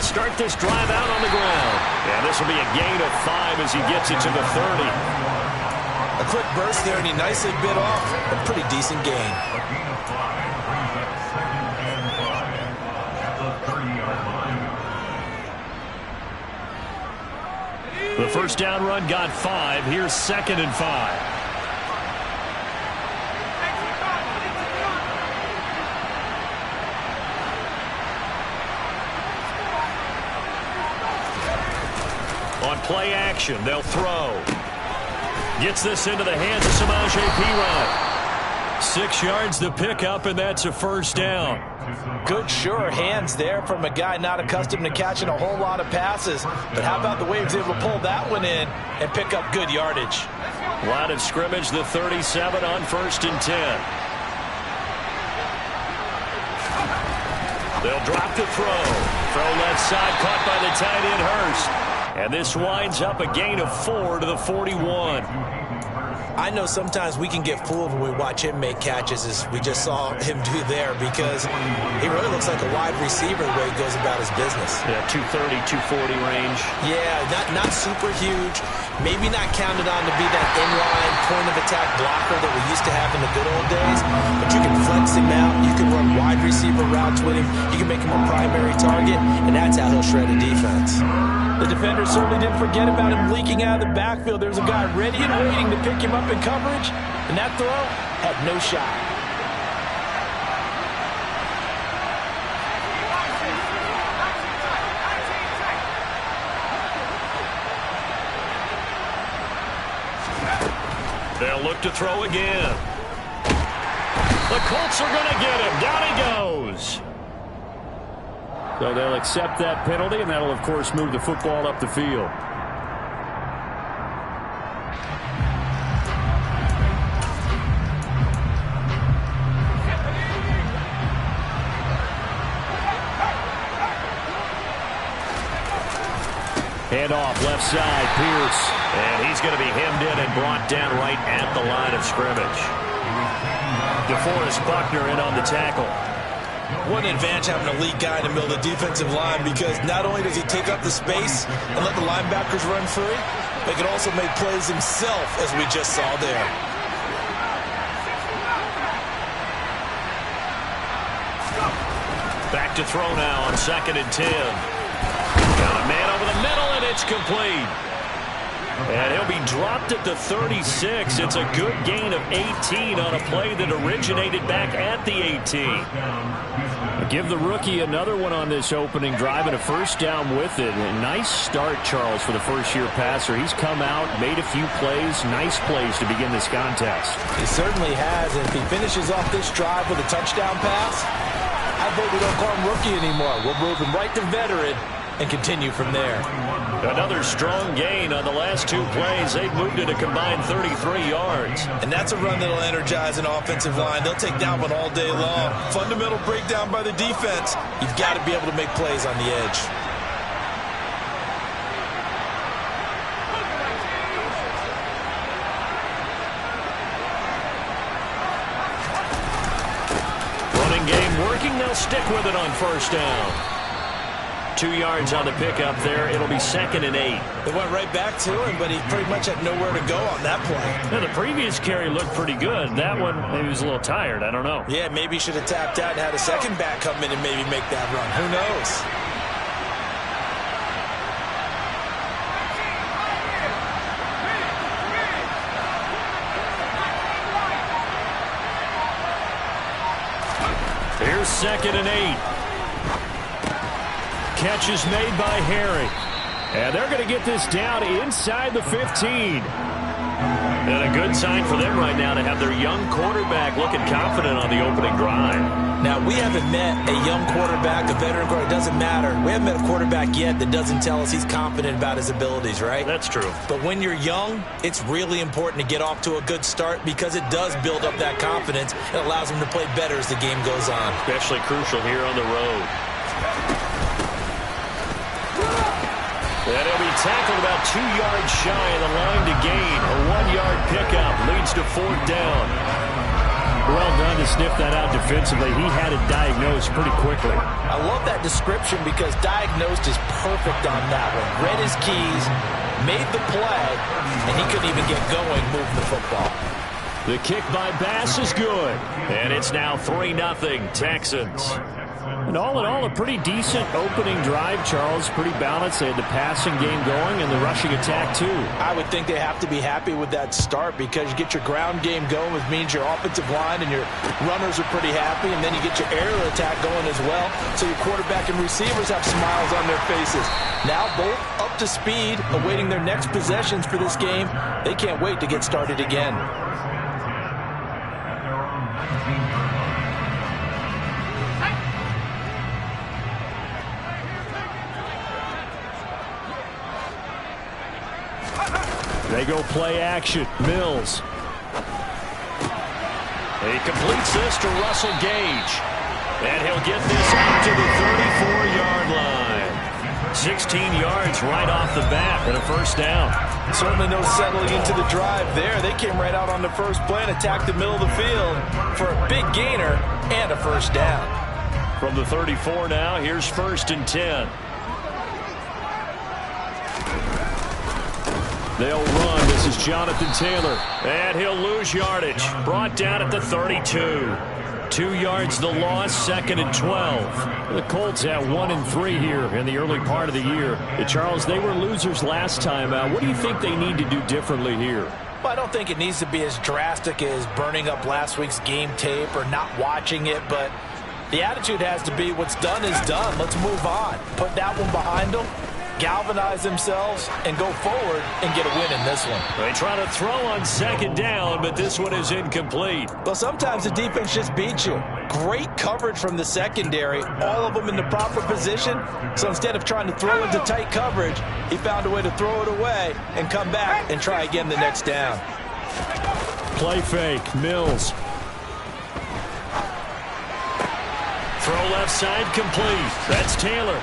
start this drive out on the ground. And this will be a gain of 5 as he gets it to the 30. A quick burst there, and he nicely bit off a pretty decent gain. The first down run got 5. Here's 2nd and 5. On play action, they'll throw. Gets this into the hands of Samaje Perine. 6 yards to pick up, and that's a first down. Good, sure hands there from a guy not accustomed to catching a whole lot of passes. But how about the way he was able to pull that one in and pick up good yardage? Line of scrimmage, the 37 on 1st and 10. They'll drop the throw. Throw left side, caught by the tight end Hurst. And this winds up a gain of 4 to the 41. I know sometimes we can get fooled when we watch him make catches, as we just saw him do there, because he really looks like a wide receiver the way he goes about his business. Yeah, 230, 240 range. Yeah, not super huge. Maybe not counted on to be that inline point-of-attack blocker that we used to have in the good old days, but you can flex him out. You can run wide receiver routes with him. You can make him a primary target, and that's how he'll shred a defense. The defender certainly didn't forget about him leaking out of the backfield. There's a guy ready and waiting to pick him up in coverage, and that throw had no shot. They'll look to throw again. The Colts are going to get him. Down he goes. So they'll accept that penalty, and that'll, of course, move the football up the field. Handoff left side, Pierce. And he's going to be hemmed in and brought down right at the line of scrimmage. DeForest Buckner in on the tackle. What an advantage having a elite guy in the middle of the defensive line, because not only does he take up the space and let the linebackers run free, but he can also make plays himself, as we just saw there. Back to throw now on 2nd and 10. Got a man over the middle, and it's complete. And he'll be dropped at the 36. It's a good gain of 18 on a play that originated back at the 18. Give the rookie another one on this opening drive and a first down with it. A nice start, Charles, for the first-year passer. He's come out, made a few plays, nice plays to begin this contest. He certainly has, and if he finishes off this drive with a touchdown pass, I vote we don't call him rookie anymore. We'll move him right to veteran and continue from there. Another strong gain on the last 2 plays. They've moved it a combined 33 yards. And that's a run that'll energize an offensive line. They'll take that one all day long. Fundamental breakdown by the defense. You've got to be able to make plays on the edge. Running game working. They'll stick with it on first down. 2 yards on the pickup there. It'll be 2nd and 8. They went right back to him, but he pretty much had nowhere to go on that play. Now, the previous carry looked pretty good. That one, maybe he was a little tired. I don't know. Yeah, maybe he should have tapped out and had a second back come in and maybe make that run. Who knows? Here's 2nd and 8. Catch is made by Harry. And they're going to get this down inside the 15. And a good sign for them right now to have their young quarterback looking confident on the opening drive. Now, we haven't met a young quarterback, a veteran quarterback. It doesn't matter. We haven't met a quarterback yet that doesn't tell us he's confident about his abilities, right? That's true. But when you're young, it's really important to get off to a good start, because it does build up that confidence. It allows him to play better as the game goes on. Especially crucial here on the road. And he'll be tackled about 2 yards shy of the line to gain. A 1-yard pickup leads to 4th down. Well done to sniff that out defensively. He had it diagnosed pretty quickly. I love that description because diagnosed is perfect on that one. Read his keys, made the play, and he couldn't even get going moving the football. The kick by Bass is good. And it's now 3-0 Texans. And all in all, a pretty decent opening drive, Charles. Pretty balanced. They had the passing game going and the rushing attack, too. I would think they have to be happy with that start because you get your ground game going, which means your offensive line and your runners are pretty happy, and then you get your aerial attack going as well, so your quarterback and receivers have smiles on their faces. Now both up to speed, awaiting their next possessions for this game. They can't wait to get started again. They go play action. Mills. He completes this to Russell Gage. And he'll get this out to the 34-yard line. 16 yards right off the bat and a first down. Certainly no settling into the drive there. They came right out on the first play and attacked the middle of the field for a big gainer and a first down. From the 34 now, here's 1st and 10. They'll run. This is Jonathan Taylor. And he'll lose yardage. Brought down at the 32. 2 yards the loss, 2nd and 12. The Colts have 1 and 3 here in the early part of the year. Charles, they were losers last time out. What do you think they need to do differently here? Well, I don't think it needs to be as drastic as burning up last week's game tape or not watching it, but the attitude has to be what's done is done. Let's move on. Put that one behind them. Galvanize themselves and go forward and get a win in this one. They try to throw on 2nd down, but this one is incomplete. Well, sometimes the defense just beats you. Great coverage from the secondary, all of them in the proper position. So instead of trying to throw into tight coverage, he found a way to throw it away and come back and try again the next down. Play fake, Mills. Throw left side complete. That's Taylor.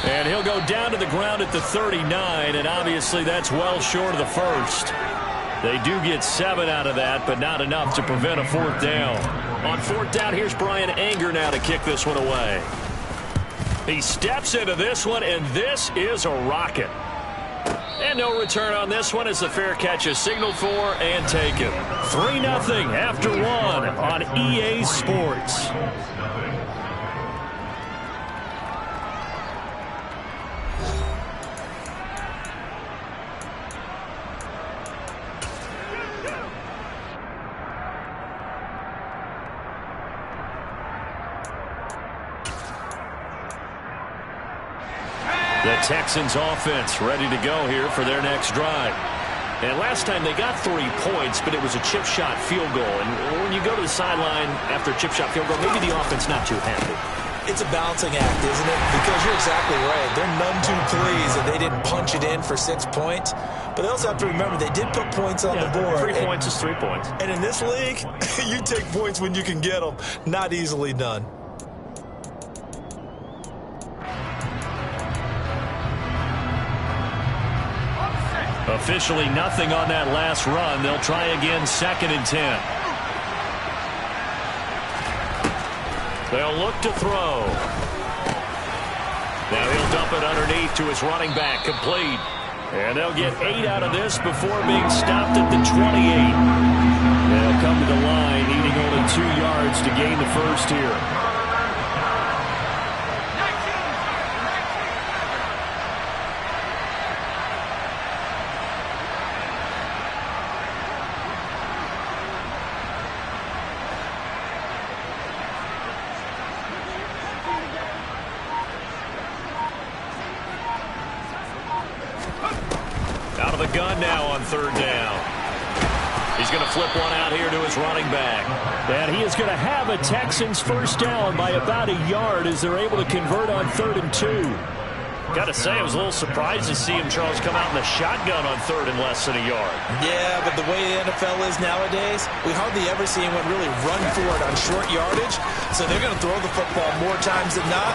And he'll go down to the ground at the 39, and obviously that's well short of the first. They do get 7 out of that, but not enough to prevent a 4th down. On 4th down, here's Brian Anger now to kick this one away. He steps into this one, and this is a rocket. And no return on this one as the fair catch is signaled for and taken. 3-0 after 1 on EA Sports. The Texans offense ready to go here for their next drive. And last time they got 3 points, but it was a chip shot field goal. And when you go to the sideline after a chip shot field goal, maybe the offense not too happy. It's a balancing act, isn't it? Because you're exactly right. They're none too pleased that they didn't punch it in for 6 points. But they also have to remember they did put points on the board. 3 points is 3 points. And in this league, you take points when you can get them. Not easily done. Officially nothing on that last run. They'll try again 2nd and 10. They'll look to throw. Now he'll dump it underneath to his running back, complete. And they'll get 8 out of this before being stopped at the 28. They'll come to the line, needing only 2 yards to gain the first here. Out of the gun now on 3rd down. He's going to flip one out here to his running back. And he is going to have a Texans first down by about a yard as they're able to convert on 3rd and 2. Got to say, I was a little surprised to see him, Charles, come out in the shotgun on 3rd and less than a yard. Yeah, but the way the NFL is nowadays, we hardly ever see anyone really run for it on short yardage. So they're going to throw the football more times than not.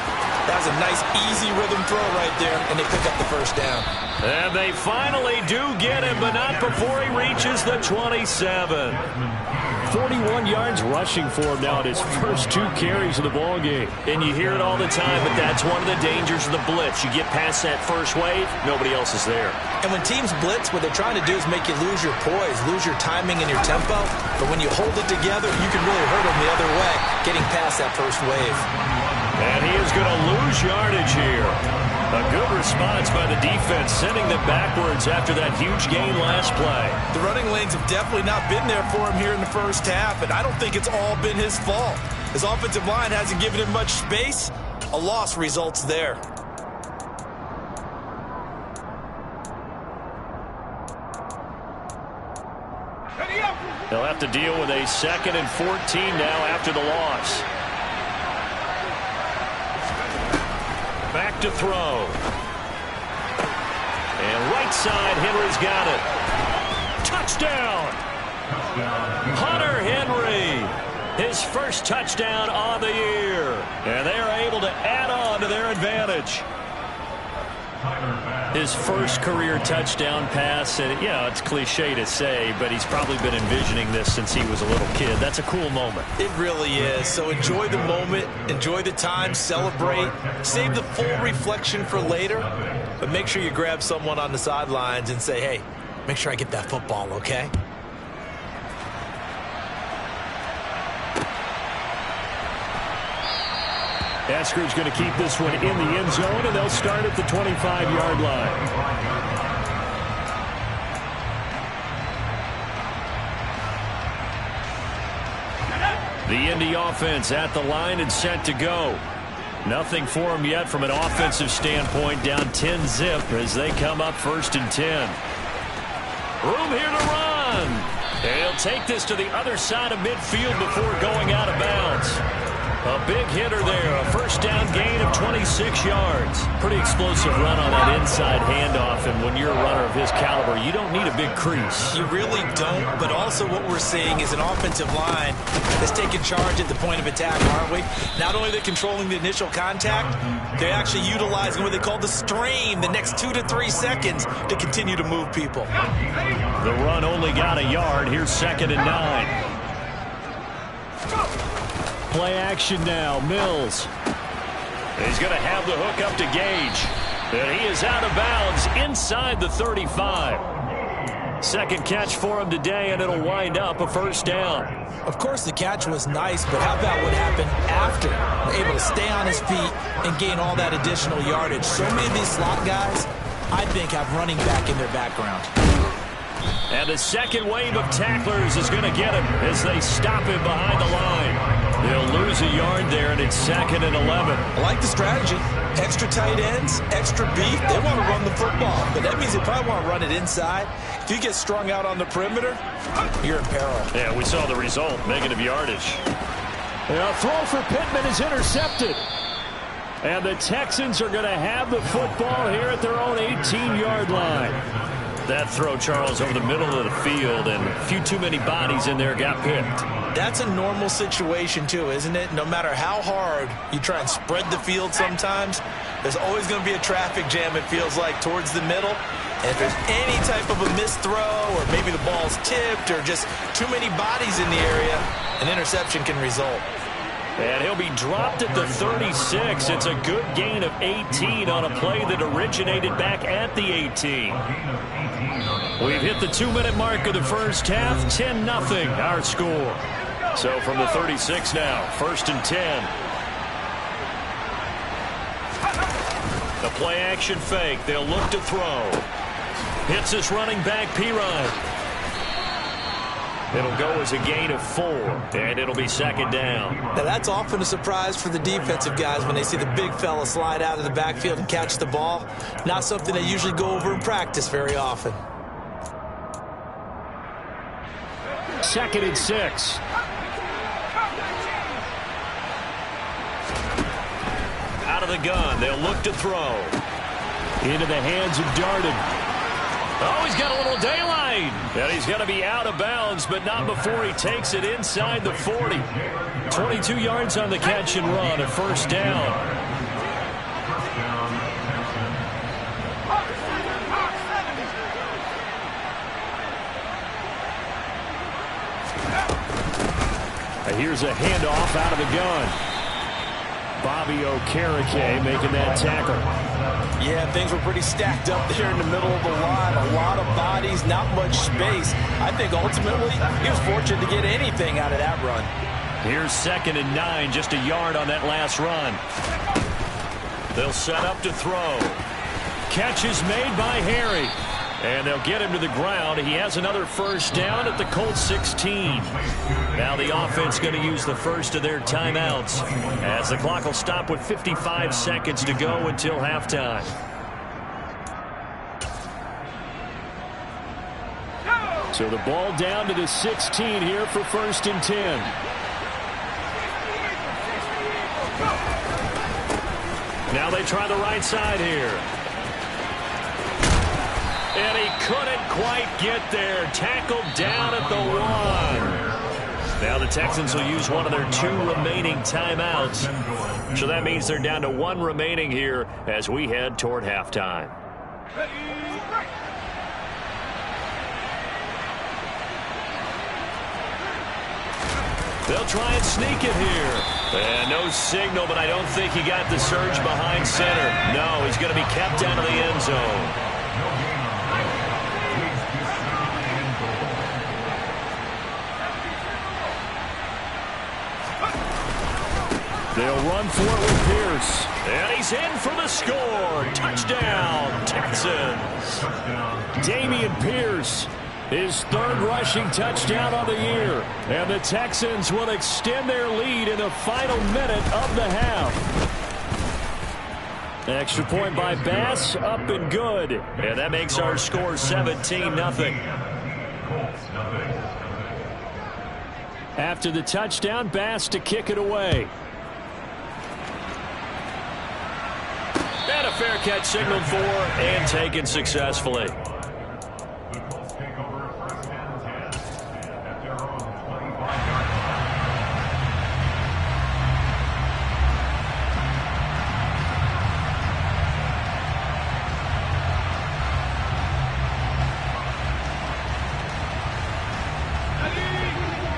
That was a nice, easy rhythm throw right there, and they pick up the first down. And they finally do get him, but not before he reaches the 27. 41 yards rushing for him now in his first 2 carries of the ballgame. And you hear it all the time, but that's one of the dangers of the blitz. You get past that first wave, nobody else is there. And when teams blitz, what they're trying to do is make you lose your poise, lose your timing and your tempo. But when you hold it together, you can really hurt them the other way, getting past that first wave. And he is going to lose yardage here. A good response by the defense, sending them backwards after that huge gain last play. The running lanes have definitely not been there for him here in the first half, and I don't think it's all been his fault. His offensive line hasn't given him much space. A loss results there. They'll have to deal with a 2nd and 14 now after the loss. Back to throw. And right side, Henry's got it. Touchdown! Hunter Henry, his first touchdown on the year. And they are able to add on to their advantage. His first career touchdown pass, and yeah, it's cliche to say, but he's probably been envisioning this since he was a little kid. That's a cool moment. It really is. So enjoy the moment, enjoy the time, celebrate, save the full reflection for later, but make sure you grab someone on the sidelines and say, hey, make sure I get that football, okay? Esker's going to keep this one in the end zone, and they'll start at the 25-yard line. The Indy offense at the line and set to go. Nothing for them yet from an offensive standpoint, down 10-zip as they come up 1st and 10. Room here to run. And he'll take this to the other side of midfield before going out of bounds. A big hitter there, a first down gain of 26 yards. Pretty explosive run on that inside handoff, and when you're a runner of his caliber, you don't need a big crease. You really don't, but also what we're seeing is an offensive line that's taking charge at the point of attack, aren't we? Not only are they controlling the initial contact, they're actually utilizing what they call the strain, the next 2 to 3 seconds to continue to move people. The run only got a yard. Here's 2nd and 9. Play action now, Mills. He's going to have the hook up to Gage. And he is out of bounds inside the 35. Second catch for him today, and it'll wind up a first down. Of course, the catch was nice, but how about what happened after? Able to stay on his feet and gain all that additional yardage. So many of these slot guys, I think, have running back in their background. And the second wave of tacklers is going to get him as they stop him behind the line. They'll lose a yard there, and it's 2nd and 11. I like the strategy. Extra tight ends, extra beef. They want to run the football, but that means they probably want to run it inside. If you get strung out on the perimeter, you're in peril. Yeah, we saw the result, negative yardage. A throw for Pittman is intercepted. And the Texans are going to have the football here at their own 18-yard line. That throw, Charles, over the middle of the field, and a few too many bodies in there got picked. That's a normal situation, too, isn't it? No matter how hard you try and spread the field sometimes, there's always going to be a traffic jam, it feels like, towards the middle. And if there's any type of a missed throw, or maybe the ball's tipped, or just too many bodies in the area, an interception can result. And he'll be dropped at the 36. It's a good gain of 18 on a play that originated back at the 18. We've hit the 2-minute mark of the first half. 10-0 our score. So from the 36 now, 1st and 10. The play action fake. They'll look to throw. Hits this running back, Pirine. It'll go as a gain of 4, and it'll be 2nd down. Now, that's often a surprise for the defensive guys when they see the big fella slide out of the backfield and catch the ball. Not something they usually go over in practice very often. 2nd and 6. Out of the gun. They'll look to throw. Into the hands of Darden. Oh, he's got a little daylight. And he's going to be out of bounds, but not before he takes it inside the 40. 22 yards on the catch and run, a first down. here's a handoff out of the gun. Bobby Okereke making that tackle. Yeah, things were pretty stacked up there in the middle of the line. A lot of bodies, not much space. I think ultimately he was fortunate to get anything out of that run. Here's 2nd and 9, just a yard on that last run. They'll set up to throw. Catch is made by Harry. And they'll get him to the ground. He has another first down at the Colts 16. Now the offense going to use the first of their timeouts, as the clock will stop with 55 seconds to go until halftime. So the ball down to the 16 here for 1st and 10. Now they try the right side here. And he couldn't quite get there. Tackled down at the 1. Now the Texans will use one of their 2 remaining timeouts. So that means they're down to 1 remaining here as we head toward halftime. They'll try and sneak it here. And no signal, but I don't think he got the surge behind center. No, he's going to be kept out of the end zone. They'll run for it with Pierce. And he's in for the score. Touchdown, Texans. Dameon Pierce, his 3rd rushing touchdown of the year. And the Texans will extend their lead in the final minute of the half. Extra point by Bass, up and good. And that makes our score 17-0. After the touchdown, Bass to kick it away. And a fair catch signaled for and taken successfully.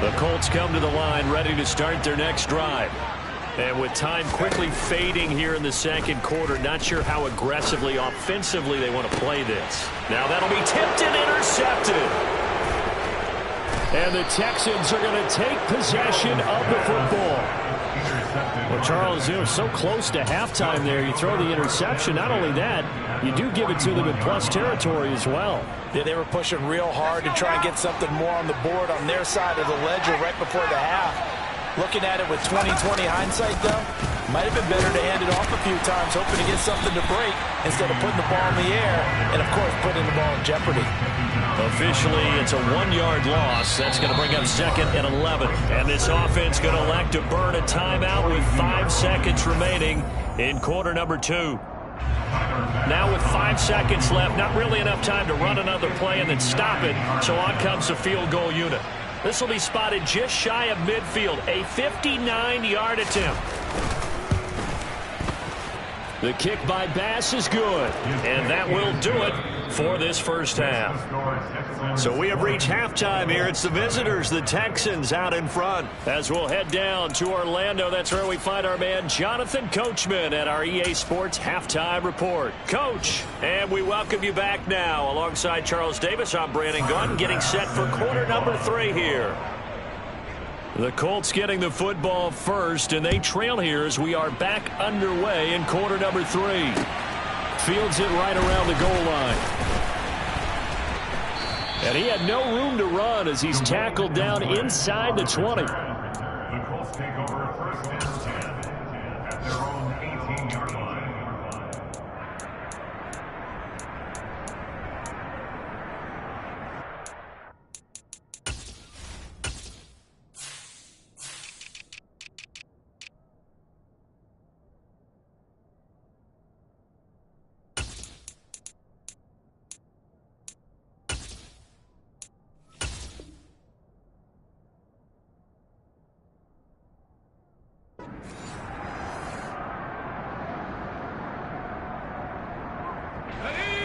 The Colts come to the line ready to start their next drive. And with time quickly fading here in the 2nd quarter, not sure how aggressively, offensively they want to play this. Now that'll be tipped and intercepted. And the Texans are going to take possession of the football. Well, Charles, you know, so close to halftime there. You throw the interception. Not only that, you do give it to them in plus territory as well. Yeah, they were pushing real hard to try and get something more on the board on their side of the ledger right before the half. Looking at it with 20/20 hindsight, though, might have been better to hand it off a few times, hoping to get something to break instead of putting the ball in the air and, of course, putting the ball in jeopardy. Officially, it's a 1-yard loss. That's going to bring up 2nd and 11. And this offense going to elect to burn a timeout with 5 seconds remaining in quarter number 2. Now with 5 seconds left, not really enough time to run another play and then stop it. So on comes the field goal unit. This will be spotted just shy of midfield, a 59-yard attempt. The kick by Bass is good, and that will do it for this first half. So we have reached halftime here. It's the visitors, the Texans, out in front. As we'll head down to Orlando, that's where we find our man Jonathan Coachman at our EA Sports Halftime Report. Coach, and we welcome you back now. Alongside Charles Davis, I'm Brandon Gunn, getting set for quarter number 3 here. The Colts getting the football first, and they trail here as we are back underway in quarter number 3. Fields it right around the goal line. And he had no room to run as he's tackled down inside the 20. The Colts take over 1st and 10 at their own 18-yard line.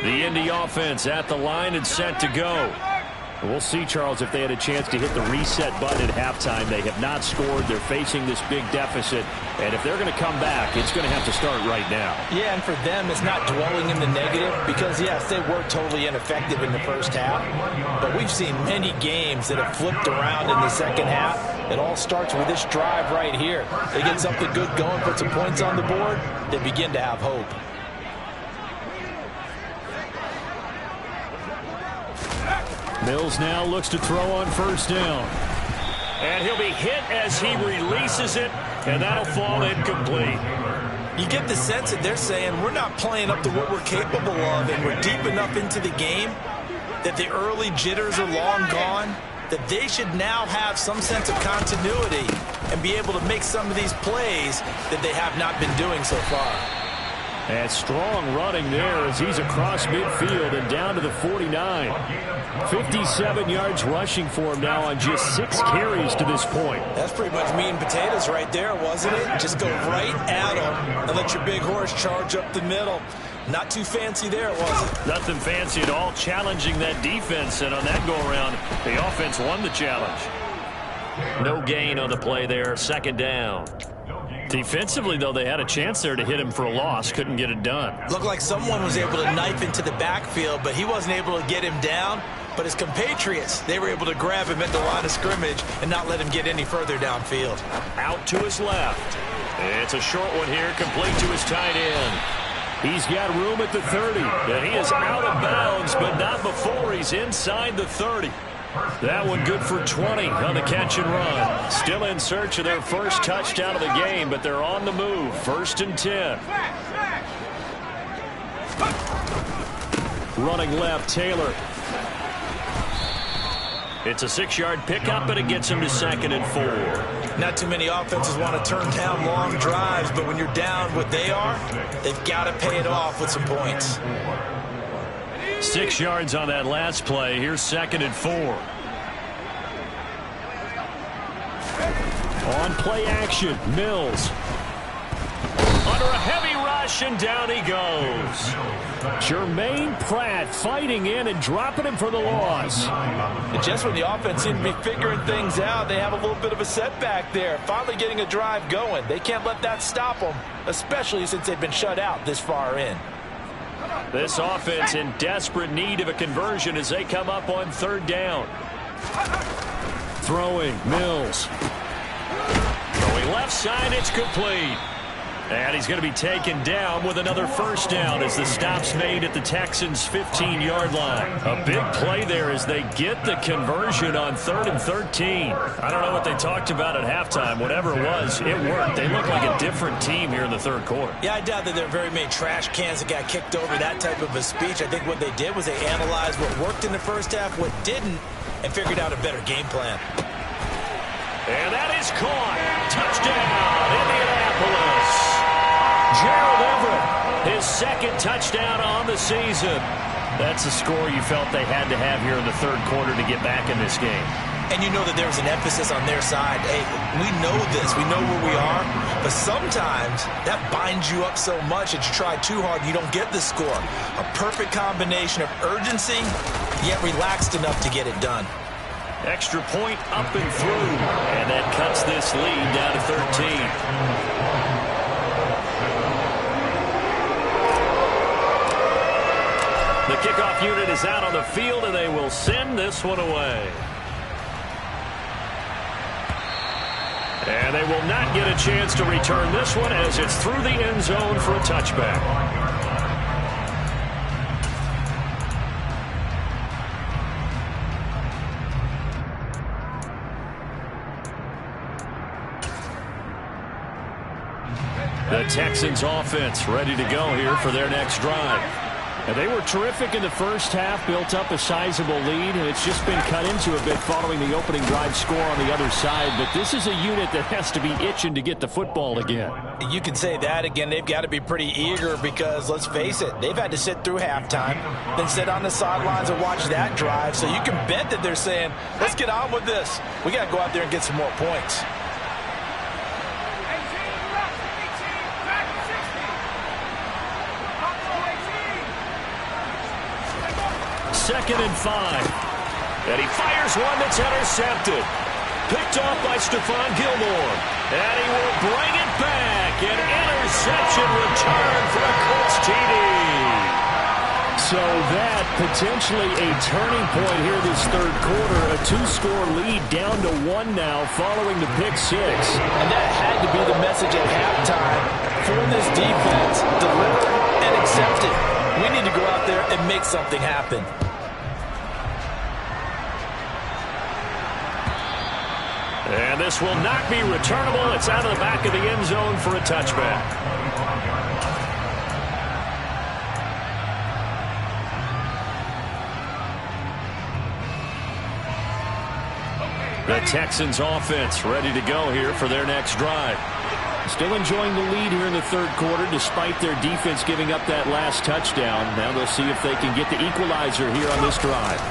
The Indy offense at the line and set to go. We'll see, Charles, if they had a chance to hit the reset button at halftime. They have not scored. They're facing this big deficit. And if they're going to come back, it's going to have to start right now. Yeah, and for them, it's not dwelling in the negative because, yes, they were totally ineffective in the first half. But we've seen many games that have flipped around in the second half. It all starts with this drive right here. They get something good going, put some points on the board, they begin to have hope. Mills now looks to throw on first down. And he'll be hit as he releases it, and that'll fall incomplete. You get the sense that they're saying we're not playing up to what we're capable of, and we're deep enough into the game that the early jitters are long gone, that they should now have some sense of continuity and be able to make some of these plays that they have not been doing so far. And strong running there as he's across midfield and down to the 49. 57 yards rushing for him now on just 6 carries to this point. That's pretty much meat and potatoes right there, wasn't it? Just go right at him and let your big horse charge up the middle. Not too fancy there, was it? Nothing fancy at all, challenging that defense. And on that go-around, the offense won the challenge. No gain on the play there, second down. Defensively, though, they had a chance there to hit him for a loss. Couldn't get it done. Looked like someone was able to knife into the backfield, but he wasn't able to get him down. But his compatriots, they were able to grab him at the line of scrimmage and not let him get any further downfield. Out to his left. It's a short one here, complete to his tight end. He's got room at the 30. And he is out of bounds, but not before he's inside the 30. That one good for 20 on the catch and run. Still in search of their first touchdown of the game, but they're on the move. 1st and 10. Running left, Taylor. It's a 6-yard pickup, and it gets him to 2nd and 4. Not too many offenses want to turn down long drives, but when you're down what they are, they've got to pay it off with some points. 6 yards on that last play. Here's 2nd and 4. On play action, Mills. Under a heavy rush, and down he goes. Jermaine Pratt fighting in and dropping him for the loss. And just when the offense seemed to be figuring things out, they have a little bit of a setback there. Finally getting a drive going. They can't let that stop them, especially since they've been shut out this far in. This offense in desperate need of a conversion as they come up on 3rd down. Throwing, Mills. Going left side, it's complete. And he's going to be taken down with another first down as the stop's made at the Texans' 15-yard line. A big play there as they get the conversion on 3rd and 13. I don't know what they talked about at halftime. Whatever it was, it worked. They look like a different team here in the 3rd quarter. Yeah, I doubt that there are very many trash cans that got kicked over that type of a speech. I think what they did was they analyzed what worked in the first half, what didn't, and figured out a better game plan. And that is caught. Touchdown, Indianapolis. Gerald Everett, his 2nd touchdown on the season. That's a score you felt they had to have here in the 3rd quarter to get back in this game. And you know that there was an emphasis on their side. Hey, we know this. We know where we are. But sometimes that binds you up so much that you try too hard and you don't get the score. A perfect combination of urgency, yet relaxed enough to get it done. Extra point up and through. And that cuts this lead down to 13. The kickoff unit is out on the field, and they will send this one away. And they will not get a chance to return this one as it's through the end zone for a touchback. The Texans offense ready to go here for their next drive. And they were terrific in the first half, built up a sizable lead, and it's just been cut into a bit following the opening drive score on the other side. But this is a unit that has to be itching to get the football again. You can say that again. They've got to be pretty eager because, let's face it, they've had to sit through halftime, then sit on the sidelines and watch that drive. So you can bet that they're saying, let's get on with this. We got to go out there and get some more points. 2nd and 5. And he fires one that's intercepted. Picked off by Stephon Gilmore. And he will bring it back. An interception return for a Colts TD. So that potentially a turning point here this third quarter. A two-score lead down to 1 now following the pick six. And that had to be the message at halftime for this defense. Deliver and accept it. We need to go out there and make something happen. And this will not be returnable. It's out of the back of the end zone for a touchback. The Texans offense ready to go here for their next drive. Still enjoying the lead here in the third quarter despite their defense giving up that last touchdown. Now they'll see if they can get the equalizer here on this drive.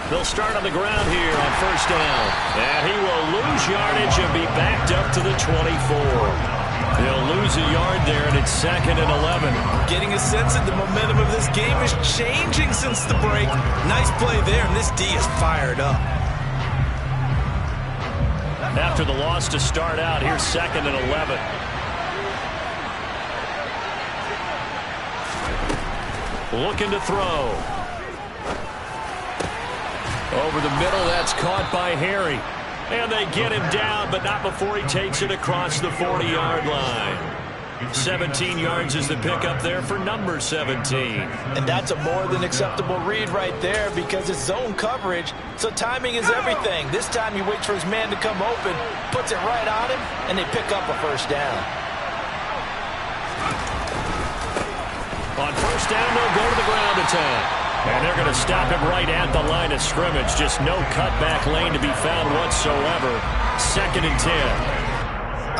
They'll start on the ground here on first down. And he will lose yardage and be backed up to the 24. He'll lose a yard there, and it's 2nd and 11. Getting a sense that the momentum of this game is changing since the break. Nice play there, and this D is fired up. After the loss to start out, here's 2nd and 11. Looking to throw. Over the middle, that's caught by Harry. And they get him down, but not before he takes it across the 40-yard line. 17 yards is the pickup there for number 17. And that's a more than acceptable read right there because it's zone coverage, so timing is everything. This time he waits for his man to come open, puts it right on him, and they pick up a first down. On first down, they'll go to the ground attack. And they're going to stop him right at the line of scrimmage. Just no cutback lane to be found whatsoever. 2nd and 10.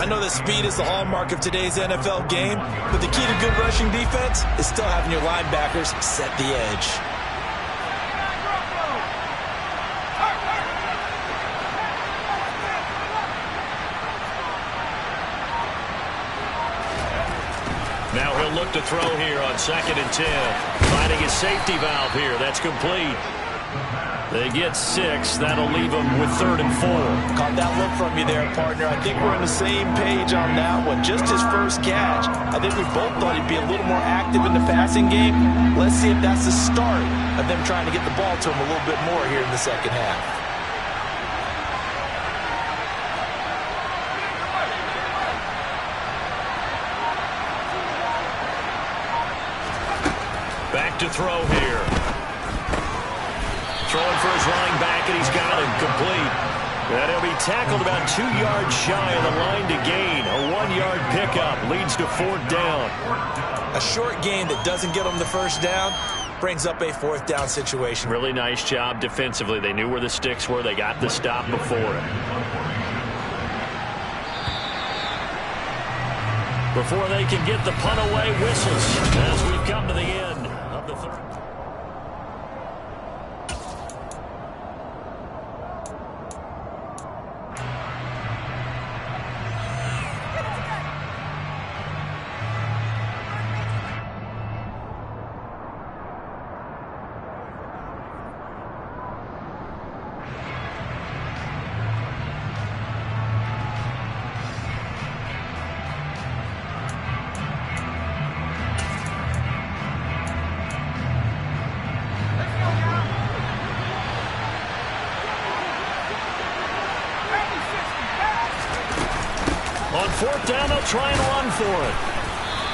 I know that speed is the hallmark of today's NFL game, but the key to good rushing defense is still having your linebackers set the edge. Now he'll look to throw here on 2nd and 10. Finding his safety valve here. That's complete. They get 6. That'll leave them with 3rd and 4. Caught that look from you there, partner. I think we're on the same page on that one. Just his first catch. I think we both thought he'd be a little more active in the passing game. Let's see if that's the start of them trying to get the ball to him a little bit more here in the second half. Back to throw here. Throwing for his running back, and he's got him complete. And he'll be tackled about 2 yards shy of the line to gain. A 1-yard pickup leads to 4th down. A short gain that doesn't get them the first down brings up a 4th down situation. Really nice job defensively. They knew where the sticks were. They got the stop before it. Before they can get the punt away, whistles as we've come to the end of the third. On 4th down, they'll try and run for it.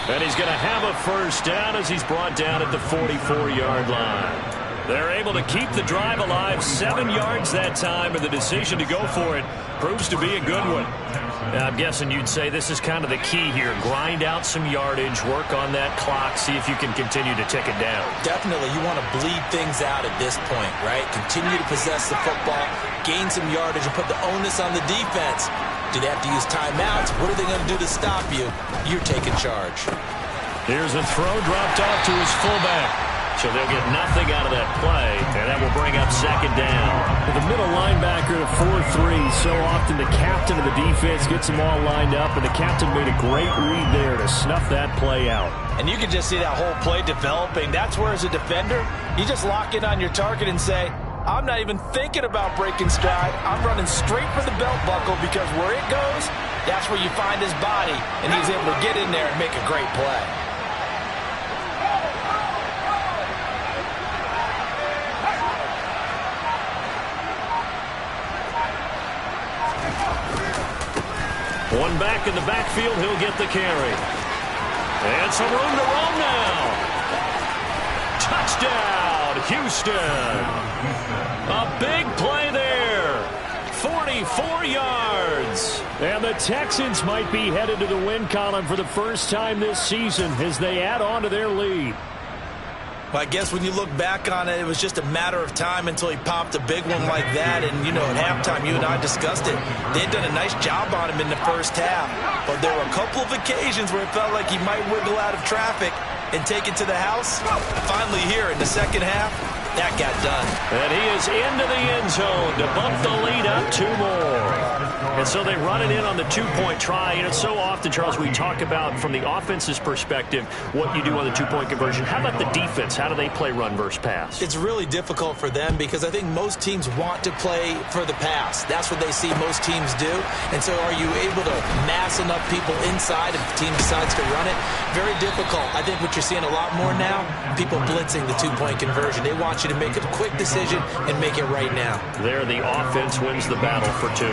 And he's going to have a first down as he's brought down at the 44-yard line. They're able to keep the drive alive, 7 yards that time, and the decision to go for it proves to be a good one. I'm guessing you'd say this is kind of the key here. Grind out some yardage, work on that clock, see if you can continue to tick it down. Definitely, you want to bleed things out at this point, right? Continue to possess the football, gain some yardage, and put the onus on the defense. Do they have to use timeouts? What are they going to do to stop you? You're taking charge. Here's a throw dropped off to his fullback. So they'll get nothing out of that play, and that will bring up 2nd down. The middle linebacker to 4-3. So often the captain of the defense gets them all lined up, and the captain made a great read there to snuff that play out. And you can just see that whole play developing. That's where, as a defender, you just lock in on your target and say, I'm not even thinking about breaking stride. I'm running straight for the belt buckle because where it goes, that's where you find his body, and he's able to get in there and make a great play. One back in the backfield, he'll get the carry. And some room to roam now. Touchdown, Houston. A big play there. 44 yards. And the Texans might be headed to the win column for the first time this season as they add on to their lead. Well, I guess when you look back on it, it was just a matter of time until he popped a big one like that. And, you know, at halftime, you and I discussed it. They'd done a nice job on him in the first half. But there were a couple of occasions where it felt like he might wiggle out of traffic and take it to the house. Finally here in the second half, that got done. And he is into the end zone to bump the lead up 2 more. And so they run it in on the 2-point try. You know, so often, Charles, we talk about from the offense's perspective what you do on the 2-point conversion. How about the defense? How do they play run versus pass? It's really difficult for them because I think most teams want to play for the pass. That's what they see most teams do. And so are you able to mass enough people inside if the team decides to run it? Very difficult. I think what you're seeing a lot more now, people blitzing the 2-point conversion. They want you to make a quick decision and make it right now. There, the offense wins the battle for 2.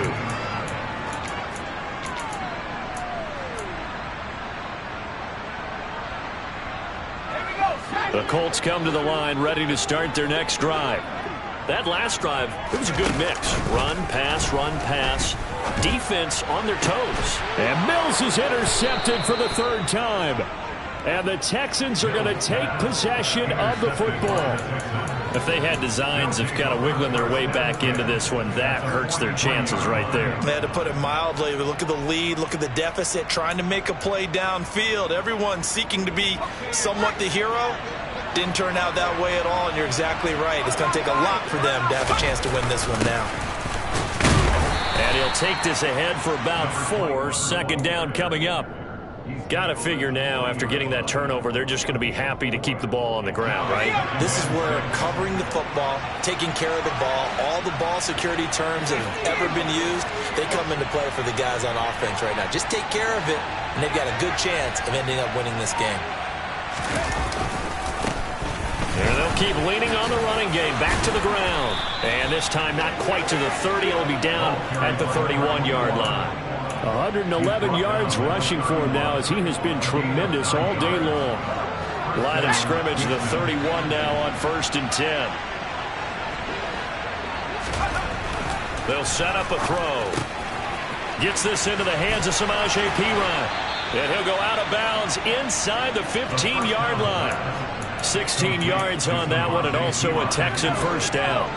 The Colts come to the line ready to start their next drive. That last drive, it was a good mix. Run, pass, defense on their toes. And Mills is intercepted for the 3rd time. And the Texans are going to take possession of the football. If they had designs of kind of wiggling their way back into this one, that hurts their chances right there. They had to put it mildly. Look at the lead, look at the deficit, trying to make a play downfield. Everyone seeking to be somewhat the hero. Didn't turn out that way at all, and you're exactly right. It's going to take a lot for them to have a chance to win this one now. And he'll take this ahead for about 4. 2nd down coming up. Got to figure now, after getting that turnover, they're just going to be happy to keep the ball on the ground, right? This is where covering the football, taking care of the ball, all the ball security terms that have ever been used, they come into play for the guys on offense right now. Just take care of it, and they've got a good chance of ending up winning this game. And they'll keep leaning on the running game. Back to the ground. And this time not quite to the 30. It'll be down at the 31-yard line. 111 yards rushing for him now as he has been tremendous all day long. Line of scrimmage, the 31 now on 1st and 10. They'll set up a throw. Gets this into the hands of Samaje Perine. And he'll go out of bounds inside the 15-yard line. 16 yards on that one, and also a Texan 1st down.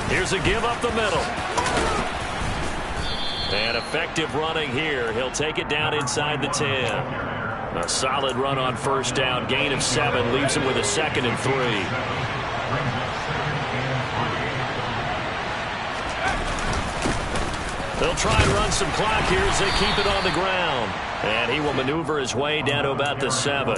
Here's a give up the middle. And effective running here. He'll take it down inside the 10. A solid run on 1st down. Gain of 7 leaves him with a 2nd and 3. They'll try and run some clock here as they keep it on the ground. And he will maneuver his way down to about the 7.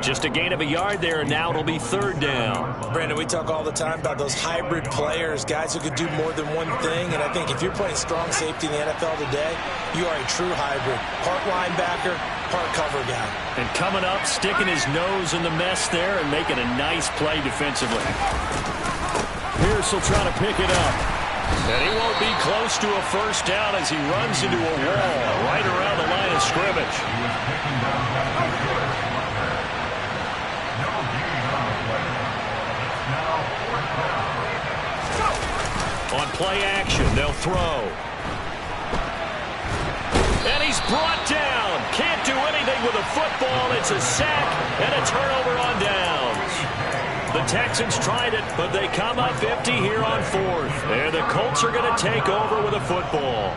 Just a gain of a yard there, and now it'll be 3rd down. Brandon, we talk all the time about those hybrid players, guys who could do more than one thing. And I think if you're playing strong safety in the NFL today, you are a true hybrid. Part linebacker, part cover guy. And coming up, sticking his nose in the mess there and making a nice play defensively. Pierce will try to pick it up. And he won't be close to a 1st down as he runs into a wall right around the line of scrimmage. On play action, they'll throw. And he's brought down. Can't do anything with a football. It's a sack and a turnover on downs. The Texans tried it, but they come up empty here on 4th. And the Colts are going to take over with a football.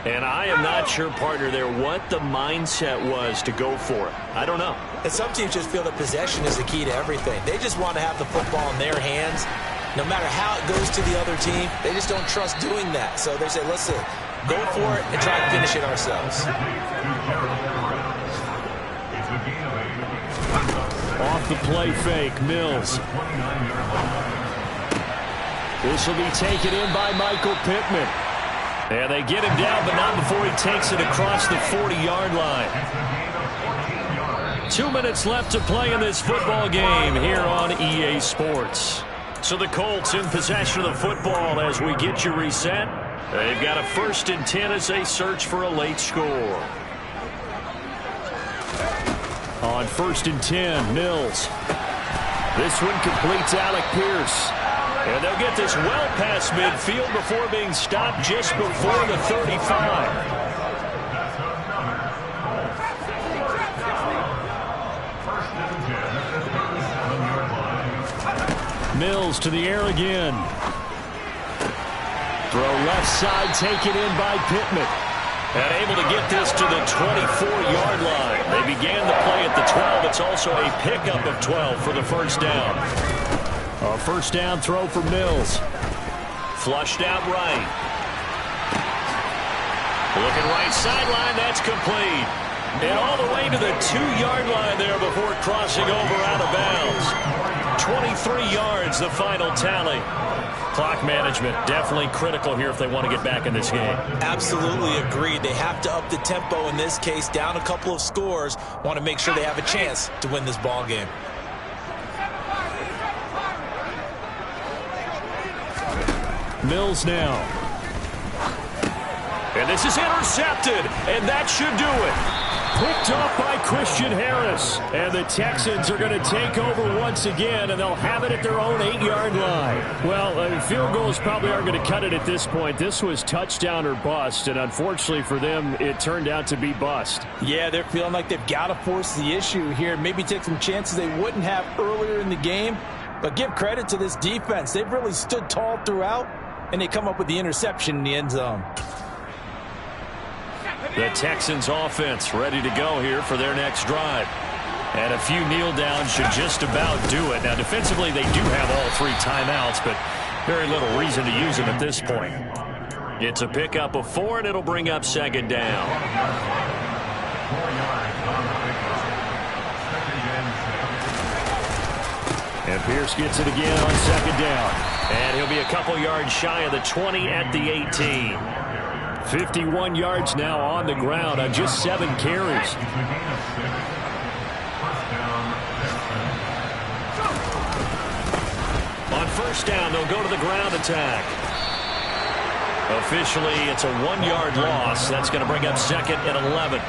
And I am not sure, partner, there what the mindset was to go for it. I don't know. And some teams just feel that possession is the key to everything. They just want to have the football in their hands. No matter how it goes to the other team, they just don't trust doing that. So they say, listen, go for it and try and finish it ourselves. Off the play fake, Mills. This will be taken in by Michael Pittman. And they get him down, but not before he takes it across the 40-yard line. 2 minutes left to play in this football game here on EA Sports. So the Colts in possession of the football as we get you reset. They've got a 1st and 10 as they search for a late score. On 1st and 10, Mills. This one completes Alec Pierce. And they'll get this well past midfield before being stopped just before the 35. Mills to the air again. Throw left side taken in by Pittman. And able to get this to the 24-yard line. They began the play at the 12. It's also a pickup of 12 for the 1st down. A 1st down throw for Mills. Flushed out right. Looking right sideline. That's complete. And all the way to the 2-yard line there before crossing over out of bounds. 23 yards, the final tally. Clock management definitely critical here if they want to get back in this game. Absolutely agreed. They have to up the tempo in this case, down a couple of scores. Want to make sure they have a chance to win this ball game. Mills now. And this is intercepted, and that should do it. Picked off by Christian Harris. And the Texans are going to take over once again, and they'll have it at their own 8-yard line. Well, field goals probably aren't going to cut it at this point. This was touchdown or bust, and unfortunately for them, it turned out to be bust. Yeah, they're feeling like they've got to force the issue here. Maybe take some chances they wouldn't have earlier in the game. But give credit to this defense. They've really stood tall throughout, and they come up with the interception in the end zone. The Texans offense ready to go here for their next drive. And a few kneel downs should just about do it. Now defensively they do have all 3 timeouts, but very little reason to use them at this point. It's a pickup of 4 and it'll bring up 2nd down. And Pierce gets it again on 2nd down. And he'll be a couple yards shy of the 20 at the 18. 51 yards now on the ground on just 7 carries. On 1st down, they'll go to the ground attack. Officially, it's a 1-yard loss. That's going to bring up 2nd and 11.